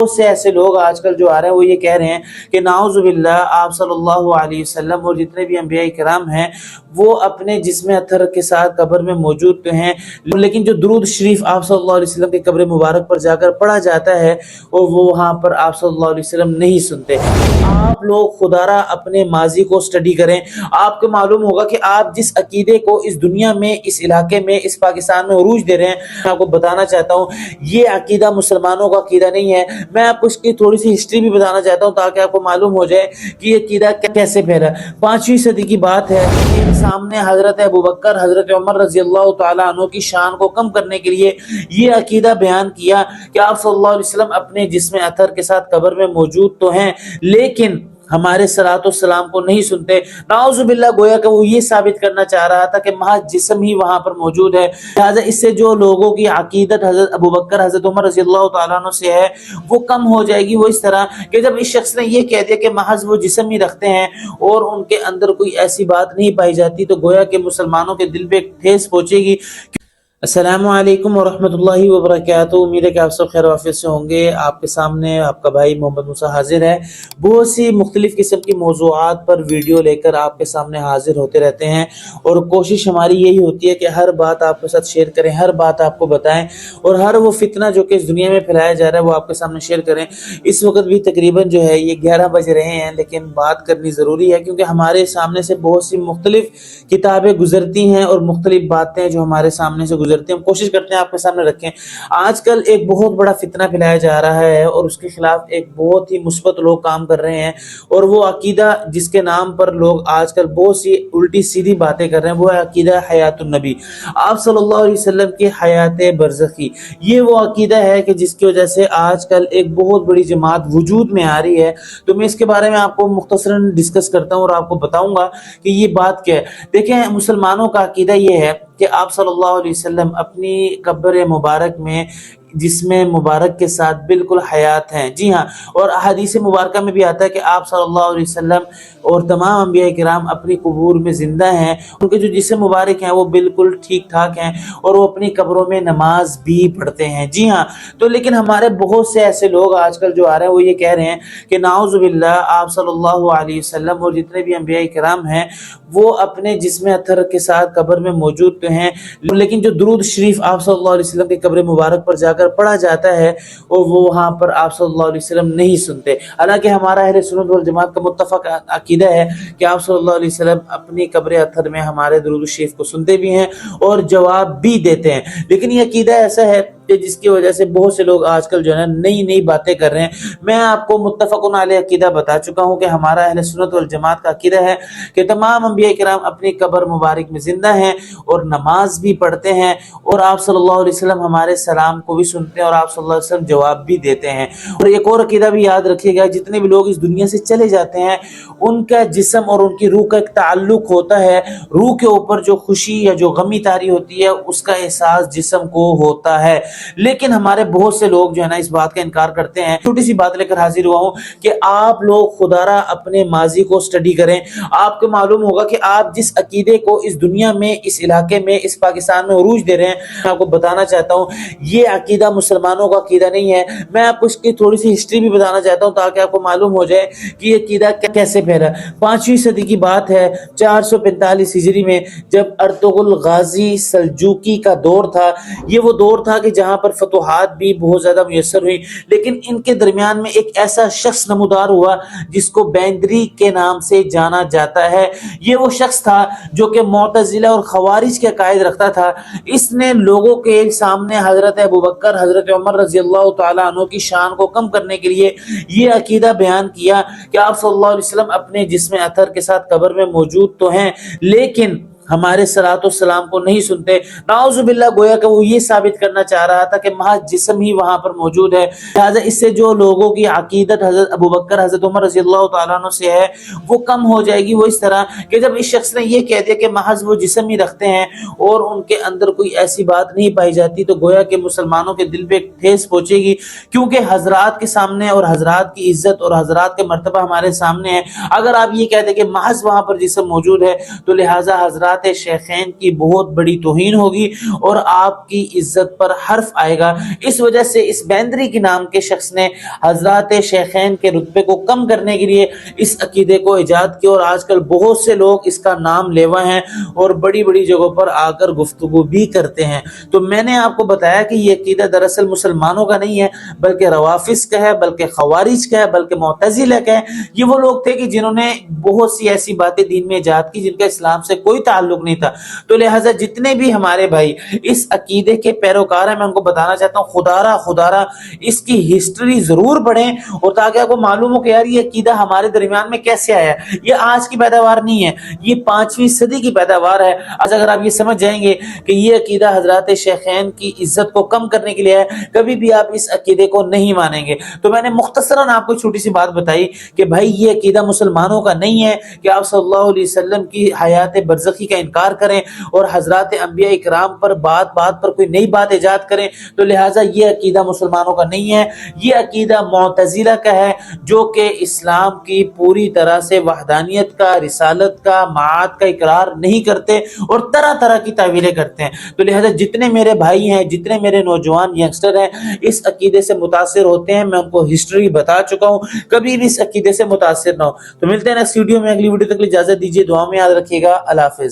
بہت سے ایسے لوگ آج کل جو آ رہے ہیں وہ یہ کہہ رہے ہیں کہ نعوذ باللہ آپ صلی اللہ علیہ وسلم اور جتنے بھی انبیاء کرام ہیں وہ اپنے جسم اطہر کے ساتھ قبر میں موجود تو ہیں، لیکن جو درود شریف آپ صلی اللہ علیہ وسلم کے قبر مبارک پر جا کر پڑھا جاتا ہے اور وہ وہاں پر آپ صلی اللہ علیہ وسلم نہیں سنتے۔ آپ لوگ خدا را اپنے ماضی کو سٹڈی کریں، آپ کو معلوم ہوگا کہ آپ جس عقیدے کو اس دنیا میں، اس علاقے میں، اس پاکستان میں عروج دے رہے ہیں، میں آپ کو بتانا چاہتا ہوں یہ عقیدہ مسلمانوں کا عقیدہ نہیں ہے۔ میں آپ کو اس کی تھوڑی سی ہسٹری بھی بتانا چاہتا ہوں تاکہ آپ کو معلوم ہو جائے کہ یہ عقیدہ کیسے پھیلا۔ 5ویں صدی کی بات ہے، سامنے حضرت ابوبکر، حضرت عمر رضی اللہ تعالیٰ عنہ کی شان کو کم کرنے کے لیے یہ عقیدہ بیان کیا کہ آپ صلی اللہ علیہ وسلم اپنے جسم اطہر کے ساتھ قبر میں موجود تو ہیں لیکن ہمارے صلوات والسلام کو نہیں سنتے۔ نعوذ باللہ گویا کہ وہ یہ ثابت کرنا چاہ رہا تھا کہ محض جسم ہی وہاں پر موجود ہے، لہٰذا اس سے جو لوگوں کی عقیدت حضرت ابوبکر، حضرت عمر رضی اللہ تعالیٰ عنہ سے ہے وہ کم ہو جائے گی۔ وہ اس طرح کہ جب اس شخص نے یہ کہہ دیا کہ محض وہ جسم ہی رکھتے ہیں اور ان کے اندر کوئی ایسی بات نہیں پائی جاتی تو گویا کہ مسلمانوں کے دل پہ ایک ٹھیس پہنچے گی۔ السلام علیکم ورحمۃ اللہ وبرکاتہ، امید ہے کہ آپ سب خیر وافیت سے ہوں گے۔ آپ کے سامنے آپ کا بھائی محمد موسیٰ حاضر ہے، بہت سی مختلف قسم کی موضوعات پر ویڈیو لے کر آپ کے سامنے حاضر ہوتے رہتے ہیں اور کوشش ہماری یہی ہوتی ہے کہ ہر بات آپ کے ساتھ شیئر کریں، ہر بات آپ کو بتائیں اور ہر وہ فتنہ جو کہ اس دنیا میں پھیلایا جا رہا ہے وہ آپ کے سامنے شیئر کریں۔ اس وقت بھی تقریباً جو ہے یہ 11 بج رہے ہیں لیکن بات کرنی ضروری ہے کیونکہ ہمارے سامنے سے بہت سی مختلف کتابیں گزرتی ہیں اور مختلف باتیں جو ہمارے سامنے سے ہم کوشش کرتے ہیں آپ کے سامنے رکھیں۔ آج کل ایک بہت بڑا فتنہ پھیلایا جا رہا ہے اور اس کے خلاف ایک بہت ہی مثبت لوگ کام کر رہے ہیں اور وہ عقیدہ جس کے نام پر لوگ آج کل بہت سی الٹی سیدھی باتیں کر رہے ہیں وہ ہے عقیدہ حیات النبی، آپ صلی اللہ علیہ وسلم کی حیات برزخی۔ یہ وہ عقیدہ ہے کہ جس کی وجہ سے آج کل ایک بہت بڑی جماعت وجود میں آ رہی ہے، تو میں اس کے بارے میں آپ کو مختصراً ڈسکس کرتا ہوں اور آپ کو بتاؤں گا کہ یہ بات کیا ہے۔ دیکھیں مسلمانوں کا عقیدہ یہ ہے کہ آپ صلی اللہ علیہ وسلم اپنی قبر مبارک میں جسم مبارک کے ساتھ بالکل حیات ہیں۔ جی ہاں، اور احادیث مبارکہ میں بھی آتا ہے کہ آپ صلی اللہ علیہ وسلم اور تمام انبیاء کرام اپنی قبور میں زندہ ہیں، ان کے جو جسم مبارک ہیں وہ بالکل ٹھیک ٹھاک ہیں اور وہ اپنی قبروں میں نماز بھی پڑھتے ہیں۔ جی ہاں، تو لیکن ہمارے بہت سے ایسے لوگ آج کل جو آ رہے ہیں وہ یہ کہہ رہے ہیں کہ نعوذ باللہ آپ صلی اللہ علیہ وسلم اور جتنے بھی انبیاء کرام ہیں وہ اپنے جسم اطہر کے ساتھ قبر میں موجود تو ہیں لیکن جو درود شریف آپ صلی اللہ علیہ وسلم کے قبر مبارک پر جا کر پڑھا جاتا ہے اور وہ وہاں پر آپ صلی اللہ علیہ وسلم نہیں سنتے۔ حالانکہ ہمارا اہل سنت والجماعت کا متفق عقیدہ ہے کہ آپ صلی اللہ علیہ وسلم اپنی قبر اطہر میں ہمارے درود شریف کو سنتے بھی ہیں اور جواب بھی دیتے ہیں، لیکن یہ عقیدہ ایسا ہے کہ جس کی وجہ سے بہت سے لوگ آج کل جو ہے نئی باتیں کر رہے ہیں۔ میں آپ کو متفق علیہ عقیدہ بتا چکا ہوں کہ ہمارا اہل سنت والجماعت کا عقیدہ ہے کہ تمام انبیاء کرام اپنی قبر مبارک میں زندہ ہیں اور نماز بھی پڑھتے ہیں اور آپ صلی اللہ علیہ وسلم ہمارے سلام کو بھی سنتے ہیں اور آپ صلی اللہ علیہ وسلم جواب بھی دیتے ہیں۔ اور ایک اور عقیدہ بھی یاد رکھیے گا، جتنے بھی لوگ اس دنیا سے چلے جاتے ہیں ان کا جسم اور ان کی روح کا ایک تعلق ہوتا ہے، روح کے اوپر جو خوشی یا جو غمی طاری ہوتی ہے اس کا احساس جسم کو ہوتا ہے، لیکن ہمارے بہت سے لوگ جو ہے نا اس بات کا انکار کرتے ہیں۔ چھوٹی سی بات لے کر حاضر ہوا ہوں کہ آپ لوگ خدا را اپنے ماضی کو سٹڈی کریں، آپ کو معلوم ہوگا کہ آپ جس عقیدے کو اس دنیا میں، اس علاقے میں، اس پاکستان میں عروج دے رہے ہیں، میں آپ کو بتانا چاہتا ہوں یہ عقیدہ مسلمانوں کا عقیدہ نہیں ہے۔ میں آپ کو اس کی تھوڑی سی ہسٹری بھی بتانا چاہتا ہوں تاکہ آپ کو معلوم ہو جائے کہ یہ عقیدہ کیسے پھیلا۔ 5ویں صدی کی بات ہے، 445 ہجری میں جب ارطغرل غازی سلجوقی کا دور تھا، یہ وہ دور تھا کہ جہاں پر فتوحات بھی بہت زیادہ میسر ہوئی، لیکن ان کے درمیان میں ایک ایسا شخص نمودار ہوا جس کو بیندری کے نام سے جانا جاتا ہے۔ یہ وہ شخص تھا جو کہ معتزلہ اور خوارج کے عقائد رکھتا تھا۔ اس نے لوگوں کے سامنے حضرت ابوبکر، حضرت عمر رضی اللہ تعالیٰ عنہ کی شان کو کم کرنے کے لیے یہ عقیدہ بیان کیا کہ آپ صلی اللہ علیہ وسلم اپنے جسم اطہر کے ساتھ قبر میں موجود تو ہیں لیکن ہمارے صلوات والسلام کو نہیں سنتے۔ نعوذ باللہ گویا کہ وہ یہ ثابت کرنا چاہ رہا تھا کہ محض جسم ہی وہاں پر موجود ہے، لہٰذا اس سے جو لوگوں کی عقیدت حضرت ابوبکر، حضرت عمر رضی اللہ تعالیٰ عنہ سے ہے وہ کم ہو جائے گی۔ وہ اس طرح کہ جب اس شخص نے یہ کہہ دیا کہ محض وہ جسم ہی رکھتے ہیں اور ان کے اندر کوئی ایسی بات نہیں پائی جاتی تو گویا کہ مسلمانوں کے دل پہ ایک ٹھیس پہنچے گی، کیونکہ حضرات کے سامنے اور حضرات کی عزت اور حضرات کے مرتبہ ہمارے سامنے ہے۔ اگر آپ یہ کہتے کہ محض وہاں پر جسم موجود ہے تو لہٰذا حضرات حضرات شیخین کی بہت بڑی توہین ہوگی اور آپ کی عزت پر حرف آئے گا۔ اس وجہ سے اس بیندری کے نام کے شخص نے حضرات شیخین کے رتبے کو کم کرنے کے لیے اس عقیدے کو ایجاد کیا، اور آج کل بہت سے لوگ اس کا نام لیوا ہیں اور بڑی بڑی جگہوں پر آ کر گفتگو بھی کرتے ہیں۔ تو میں نے آپ کو بتایا کہ یہ عقیدہ دراصل مسلمانوں کا نہیں ہے، بلکہ روافض کا ہے، بلکہ خوارج کا ہے، بلکہ معتزلہ کا ہے۔ یہ وہ لوگ تھے کہ جنہوں نے بہت سی ایسی باتیں دین میں ایجاد کی جن کا اسلام سے کوئی تعلق نہیں تھا۔ تو لہٰذا جتنے بھی ہمارے بھائی اس عقیدے کے پیروکار ہیں، میں ان کو بتانا چاہتا ہوں خدا اس کی ہسٹری ضرور پڑھیں، اور تاکہ آپ کو معلوم ہو کہ یار یہ عقیدہ ہمارے درمیان میں کیسے آیا ہے۔ یہ آج کی پیداوار نہیں ہے، یہ 5ویں صدی کی پیداوار ہے۔ آج اگر آپ یہ سمجھ جائیں گے کہ یہ عقیدہ حضرات شیخین کی عزت کو کم کرنے کے لیے ہے، کبھی بھی آپ اس عقیدے کو نہیں مانیں گے۔ تو میں نے مختصراً آپ کو چھوٹی سی بات بتائی کہ بھائی یہ عقیدہ مسلمانوں کا نہیں ہے کہ آپ صلی اللہ علیہ وسلم کی حیات برزخی کا انکار کریں اور حضرات انبیاء کرام پر بات پر کوئی نئی بات ایجاد کریں۔ تو لہٰذا یہ عقیدہ مسلمانوں کا نہیں ہے، یہ عقیدہ معتزلہ کا ہے، جو کہ اسلام کی پوری طرح سے وحدانیت کا، رسالت کا، معاد کا اقرار نہیں کرتے اور طرح طرح کی تعویلیں کرتے ہیں۔ تو لہٰذا جتنے میرے بھائی ہیں، جتنے میرے نوجوان ینگسٹر ہیں اس عقیدے سے متاثر ہوتے ہیں، میں ان کو ہسٹری بتا چکا ہوں، کبھی بھی اس عقیدے سے متاثر نہ ہو۔ تو ملتے ہیں نیکسٹ ویڈیو میں، اگلی ویڈیو تک اجازت دیجیے، دعا میں یاد رکھیے گا، اللہ حافظ۔